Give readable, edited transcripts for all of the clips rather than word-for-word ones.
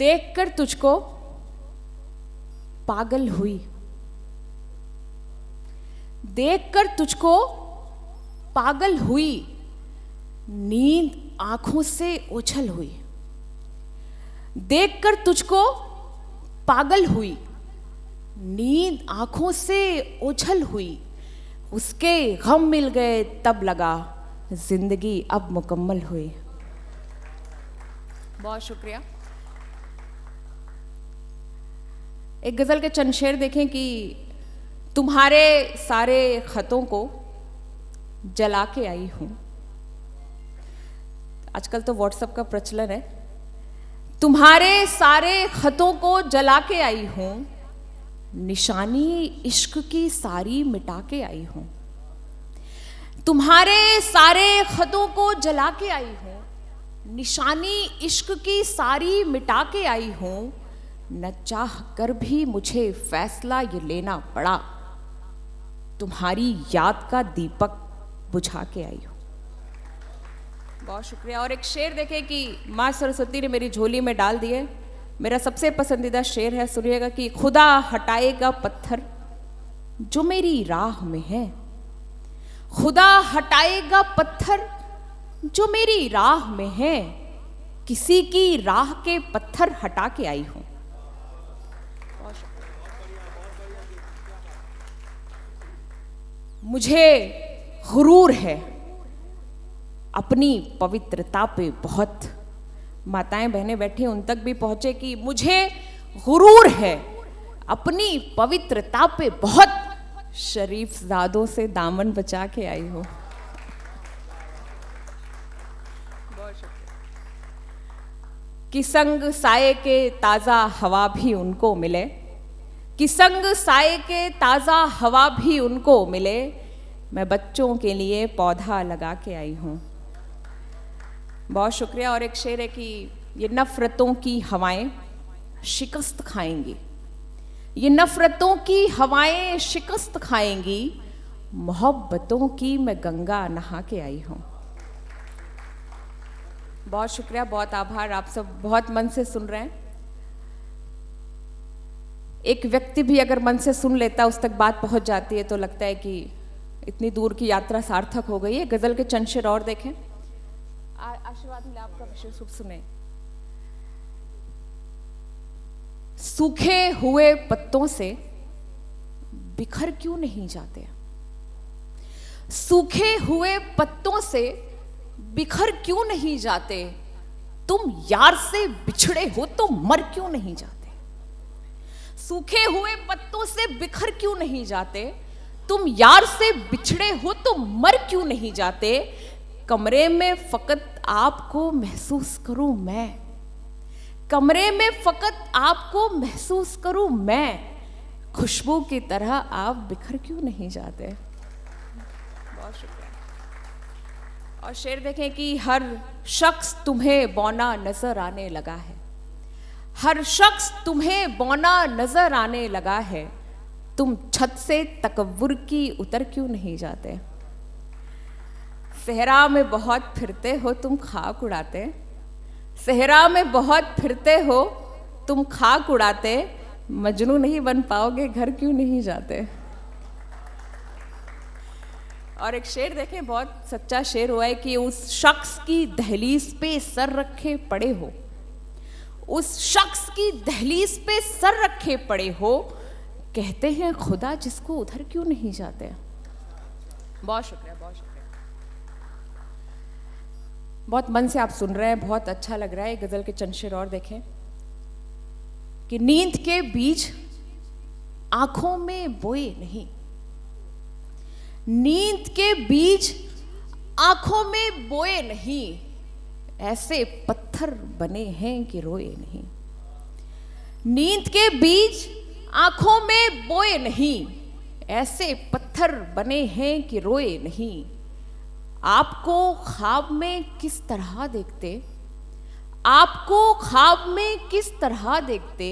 देखकर तुझको पागल हुई, देखकर तुझको पागल हुई, नींद आंखों से ओझल हुई। देखकर तुझको पागल हुई, नींद आंखों से ओझल हुई। उसके गम मिल गए तब लगा जिंदगी अब मुकम्मल हुई। बहुत शुक्रिया। एक गजल के चंद शेर देखें कि तुम्हारे सारे खतों को जला के आई हूं। आजकल तो व्हाट्सएप का प्रचलन है। तुम्हारे सारे खतों को जला के आई हूं, निशानी इश्क की सारी मिटा के आई हूं। तुम्हारे सारे खतों को जला के आई हूं, निशानी इश्क की सारी मिटा के आई हूं। न चाह कर भी मुझे फैसला ये लेना पड़ा, तुम्हारी याद का दीपक बुझा के आई हूं। बहुत शुक्रिया। और एक शेर देखें कि माँ सरस्वती ने मेरी झोली में डाल दिए। मेरा सबसे पसंदीदा शेर है, सुनिएगा कि खुदा हटाएगा पत्थर जो मेरी राह में है, खुदा हटाएगा पत्थर जो मेरी राह में है, किसी की राह के पत्थर हटा के आई हूं। मुझे गुरूर है अपनी पवित्रता पे बहुत, माताएं बहनें बैठी उन तक भी पहुंचे कि मुझे गुरूर है अपनी पवित्रता पे बहुत, शरीफ ज़ादों से दामन बचा के आई हूं। बहुत शुक्रिया। कि संग साये के ताज़ा हवा भी उनको मिले, कि संग साये के ताज़ा हवा भी उनको मिले, मैं बच्चों के लिए पौधा लगा के आई हूँ। बहुत शुक्रिया। और एक शेर है कि ये नफ़रतों की हवाएं शिकस्त खाएंगी, ये नफ़रतों की हवाएं शिकस्त खाएंगी, मोहब्बतों की मैं गंगा नहा के आई हूँ। बहुत शुक्रिया, बहुत आभार। आप सब बहुत मन से सुन रहे हैं। एक व्यक्ति भी अगर मन से सुन लेता, उस तक बात पहुंच जाती है, तो लगता है कि इतनी दूर की यात्रा सार्थक हो गई है। गजल के चंद शेर और देखें। आशीर्वाद मिले आपका, विषय शुभ सुने। सूखे हुए पत्तों से बिखर क्यों नहीं जाते, सूखे हुए पत्तों से बिखर क्यों नहीं जाते, तुम यार से बिछड़े हो तो मर क्यों नहीं जाते। सूखे हुए पत्तों से बिखर क्यों नहीं जाते, तुम यार से बिछड़े हो तो मर क्यों नहीं जाते। कमरे में फकत आपको महसूस करूं मैं, कमरे में फकत आपको महसूस करूं मैं, खुशबू की तरह आप बिखर क्यों नहीं जाते। बहुत शुक्रिया। और शेर देखें कि हर शख्स तुम्हें बौना नजर आने लगा है, हर शख्स तुम्हें बौना नजर आने लगा है, तुम छत से तकव्वुर की उतर क्यों नहीं जाते। सहरा में बहुत फिरते हो तुम खाक उड़ाते, सहरा में बहुत फिरते हो तुम खाक उड़ाते, मजनू नहीं बन पाओगे घर क्यों नहीं जाते। और एक शेर देखें, बहुत सच्चा शेर हुआ है कि उस शख्स की दहलीज पे सर रखे पड़े हो, उस शख्स की दहलीज पे सर रखे पड़े हो, कहते हैं खुदा जिसको उधर क्यों नहीं जाते। बहुत शुक्रिया, बहुत शुक्रिया। बहुत मन से आप सुन रहे हैं, बहुत अच्छा लग रहा है। गजल के चंद शेर और देखें कि नींद के बीज आंखों में बोए नहीं, नींद के बीज आंखों में बोए नहीं, ऐसे पत्थर बने हैं कि रोए नहीं। नींद के बीज आंखों में बोए नहीं, ऐसे पत्थर बने हैं कि रोए नहीं। आपको ख्वाब में किस तरह देखते, आपको ख्वाब में किस तरह देखते,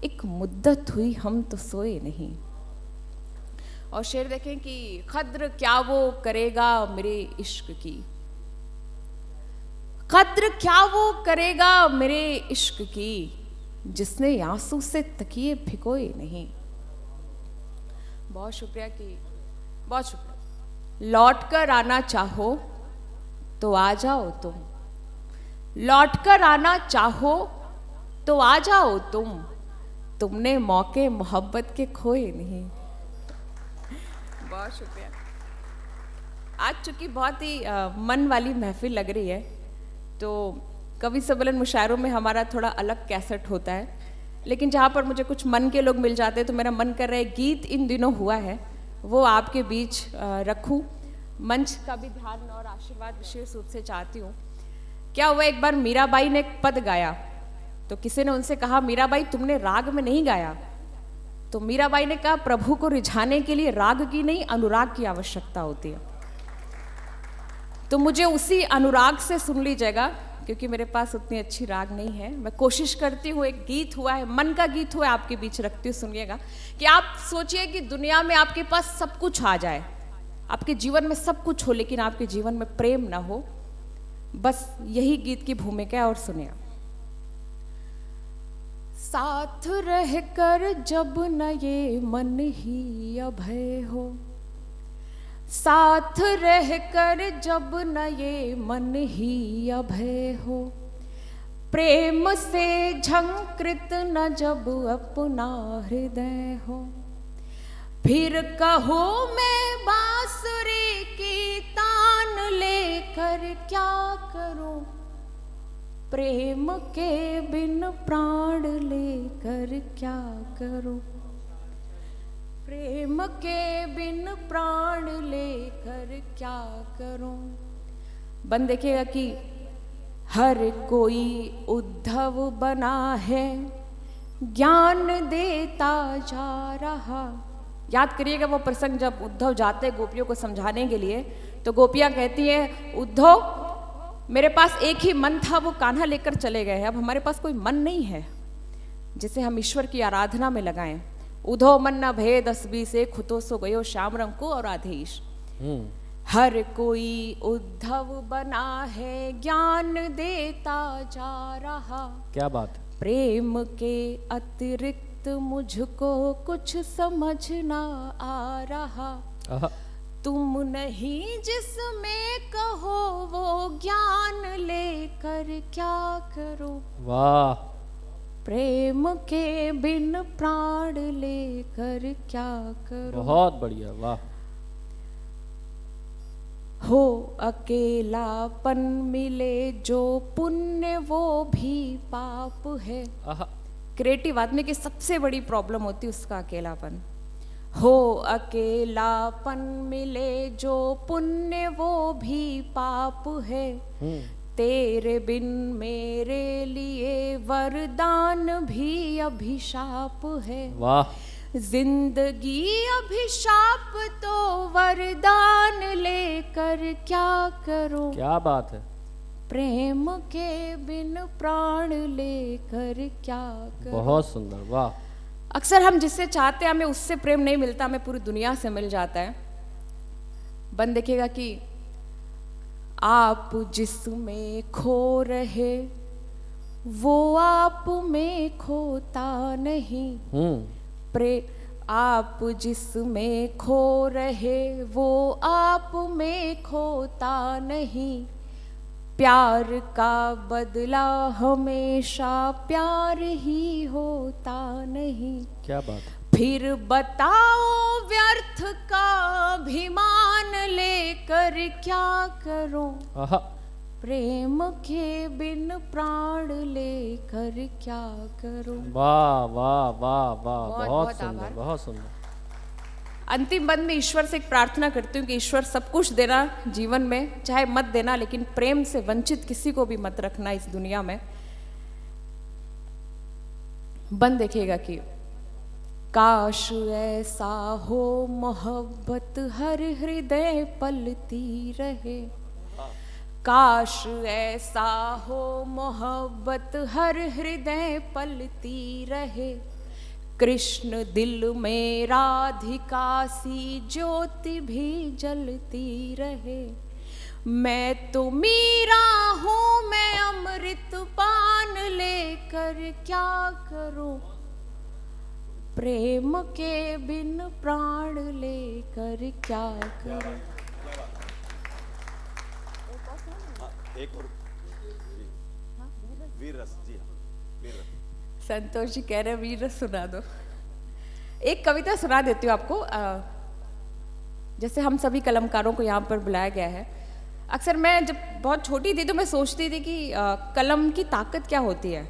एक मुद्दत हुई हम तो सोए नहीं। और शेर देखें कि कद्र क्या वो करेगा मेरे इश्क की, कद्र क्या वो करेगा मेरे इश्क की, जिसने आंसू से तकिए भिगोए नहीं। बहुत शुक्रिया की, बहुत शुक्रिया। लौट कर आना चाहो तो आ जाओ तुम, लौट कर आना चाहो तो आ जाओ तुमने मौके मोहब्बत के खोए नहीं। बहुत शुक्रिया। आज चूंकि बहुत ही मन वाली महफिल लग रही है, तो कवि सम्मेलन मुशायरों में हमारा थोड़ा अलग कैसेट होता है, लेकिन जहाँ पर मुझे कुछ मन के लोग मिल जाते हैं तो मेरा मन कर रहा है गीत इन दिनों हुआ है वो आपके बीच रखूं। मंच का भी ध्यान और आशीर्वाद विशेष रूप से चाहती हूँ। क्या हुआ, एक बार मीराबाई ने एक पद गाया तो किसी ने उनसे कहा मीराबाई तुमने राग में नहीं गाया। तो मीराबाई ने कहा प्रभु को रिझाने के लिए राग की नहीं अनुराग की आवश्यकता होती है। तो मुझे उसी अनुराग से सुन लीजिएगा, क्योंकि मेरे पास उतनी अच्छी राग नहीं है। मैं कोशिश करती हूँ, एक गीत हुआ है, मन का गीत हुआ है, आपके बीच रखती हूँ, सुनिएगा। कि आप सोचिए कि दुनिया में आपके पास सब कुछ आ जाए, आपके जीवन में सब कुछ हो, लेकिन आपके जीवन में प्रेम ना हो। बस यही गीत की भूमिका है, और सुनिए। साथ रहकर जब न ये मन ही अभय हो, साथ रहकर जब न ये मन ही अभय हो, प्रेम से झंकृत न जब अपना हृदय हो, फिर कहो मैं बांसुरी की तान लेकर क्या करूं, प्रेम के बिन प्राण लेकर क्या करूं, प्रेम के बिन प्राण लेकर क्या करूं। बन देखिएगा कि हर कोई उद्धव बना है, ज्ञान देता जा रहा। याद करिएगा वो प्रसंग जब उद्धव जाते गोपियों को समझाने के लिए, तो गोपियां कहती हैं उद्धव मेरे पास एक ही मन था, वो कान्हा लेकर चले गए, अब हमारे पास कोई मन नहीं है जिसे हम ईश्वर की आराधना में लगाएं। उधो मन न भेद असबी से खुतो सो गयो श्याम रंग को और आधेश। हर कोई उद्धव बना है, ज्ञान देता जा रहा। क्या बात है। प्रेम के अतिरिक्त मुझको कुछ समझ ना आ रहा, तुम नहीं जिसमें कहो वो ज्ञान लेकर क्या करो। वाह। प्रेम के बिन प्राण लेकर क्या करो। बहुत बढ़िया, वाह। हो अकेलापन मिले जो पुण्य वो भी पाप है। क्रिएटिव आदमी की सबसे बड़ी प्रॉब्लम होती है उसका अकेलापन। हो अकेलापन मिले जो पुण्य वो भी पाप है, तेरे बिन मेरे लिए वरदान भी अभिशाप है। वाह। जिंदगी अभिशाप तो वरदान लेकर क्या करो। क्या बात है। प्रेम के बिन प्राण लेकर क्या करो। बहुत सुंदर, वाह। अक्सर हम जिससे चाहते हैं हमें उससे प्रेम नहीं मिलता, हमें पूरी दुनिया से मिल जाता है। बन देखिएगा कि आप जिसमें खो रहे वो आप में खोता नहीं। आप जिसमें खो रहे वो आप में खोता नहीं। प्यार का बदला हमेशा प्यार ही होता नहीं। क्या बात। फिर बताओ व्यर्थ का अभिमान लेकर क्या करूं। प्रेम के बिन प्राण लेकर क्या करूं। वाह वाह वाह वाह, बहुत सुंदर, बहुत सुंदर। अंतिम बंद में ईश्वर से एक प्रार्थना करती हूँ कि ईश्वर सब कुछ देना जीवन में, चाहे मत देना, लेकिन प्रेम से वंचित किसी को भी मत रखना इस दुनिया में। बंद देखिएगा कि काश ऐसा हो मोहब्बत हर हृदय पलती रहे। काश ऐसा हो मोहब्बत हर हृदय पलती रहे। कृष्ण दिल में राधिका सी ज्योति भी जलती रहे। मैं तो मीरा हूं, मैं अमृत पान लेकर क्या करूं, प्रेम के बिन प्राण लेकर क्या करूं। एक और वीर रस जी, हाँ वीर रस। संतोष जी कह रहे हैं वीर रस सुना दो। एक कविता सुना देती हूँ आपको। जैसे हम सभी कलमकारों को यहाँ पर बुलाया गया है। अक्सर मैं जब बहुत छोटी थी तो मैं सोचती थी कि कलम की ताकत क्या होती है।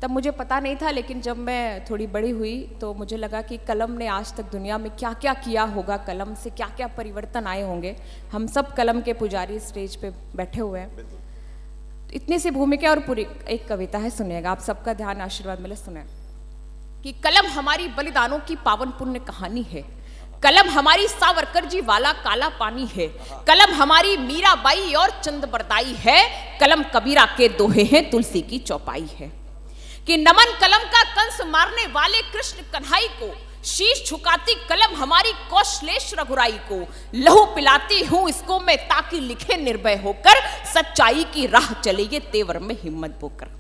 तब मुझे पता नहीं था, लेकिन जब मैं थोड़ी बड़ी हुई तो मुझे लगा कि कलम ने आज तक दुनिया में क्या क्या किया होगा, कलम से क्या क्या परिवर्तन आए होंगे। हम सब कलम के पुजारी स्टेज पे बैठे हुए हैं। इतनी सी भूमिका और पूरी एक कविता है, सुनिएगा। आप सबका ध्यान आशीर्वाद मिले, सुने। कि कलम हमारी बलिदानों की पावन पुण्य कहानी है, कलम हमारी सावरकर जी वाला काला पानी है, कलम हमारी मीराबाई और चंद बरदाई है, कलम कबीरा के दोहे हैं, तुलसी की चौपाई है। कि नमन कलम का कंस मारने वाले कृष्ण कन्हई को, शीश झुकाती कलम हमारी कौशलेश रघुराई को, लहू पिलाती हूं इसको मैं ताकि लिखे निर्भय होकर, सच्चाई की राह चले ये तेवर में हिम्मत बोकर।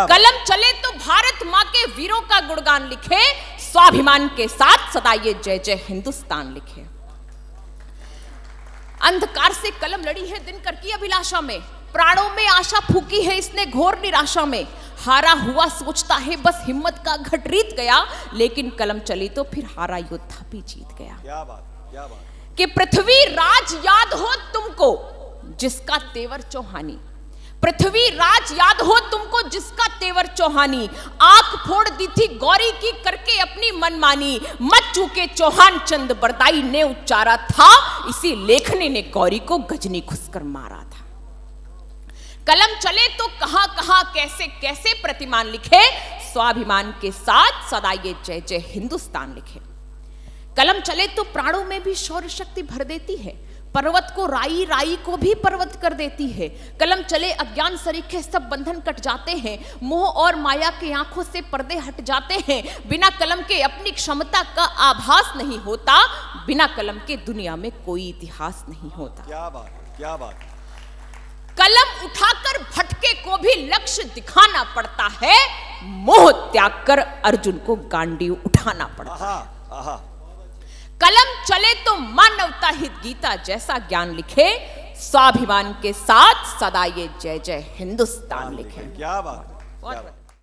कलम चले तो भारत माँ के वीरों का गुणगान लिखे, स्वाभिमान के साथ सदा ये जय जय हिंदुस्तान लिखे। अंधकार से कलम लड़ी है दिनकर की अभिलाषा में, प्राणों में आशा फूकी है इसने घोर निराशा में। हारा हुआ सोचता है बस हिम्मत का घट रीत गया, लेकिन कलम चली तो फिर हारा योद्धा भी जीत गया। क्या बात, क्या बात। कि पृथ्वी राज याद हो तुमको जिसका तेवर चौहानी, पृथ्वी राज याद हो तुमको जिसका तेवर चौहानी, आंख फोड़ दी थी गौरी की करके अपनी मनमानी, मत चूके चौहान चंद बरदाई ने उच्चारा था, इसी लेखनी ने गौरी को गजनी घुसकर मारा था। कलम चले तो कहां कहां कैसे कैसे प्रतिमान लिखे, स्वाभिमान के साथ सदा ये जय जय हिंदुस्तान लिखे। कलम चले तो प्राणों में भी शौर्य शक्ति भर देती है, पर्वत को राई, राई को भी पर्वत कर देती है। कलम चले अज्ञान सरीखे सब बंधन कट जाते हैं, मोह और माया के आंखों से पर्दे हट जाते हैं। बिना कलम के अपनी क्षमता का आभास नहीं होता, बिना कलम के दुनिया में कोई इतिहास नहीं होता। क्या बात, क्या बात। कलम उठाकर भटके को भी लक्ष्य दिखाना पड़ता है, मोह त्याग कर अर्जुन को गांडीव उठाना पड़ता है। आहा, आहा। कलम चले तो मानवता हित गीता जैसा ज्ञान लिखे, स्वाभिमान के साथ सदा ये जय जय हिंदुस्तान लिखे। क्या बात, क्या बात।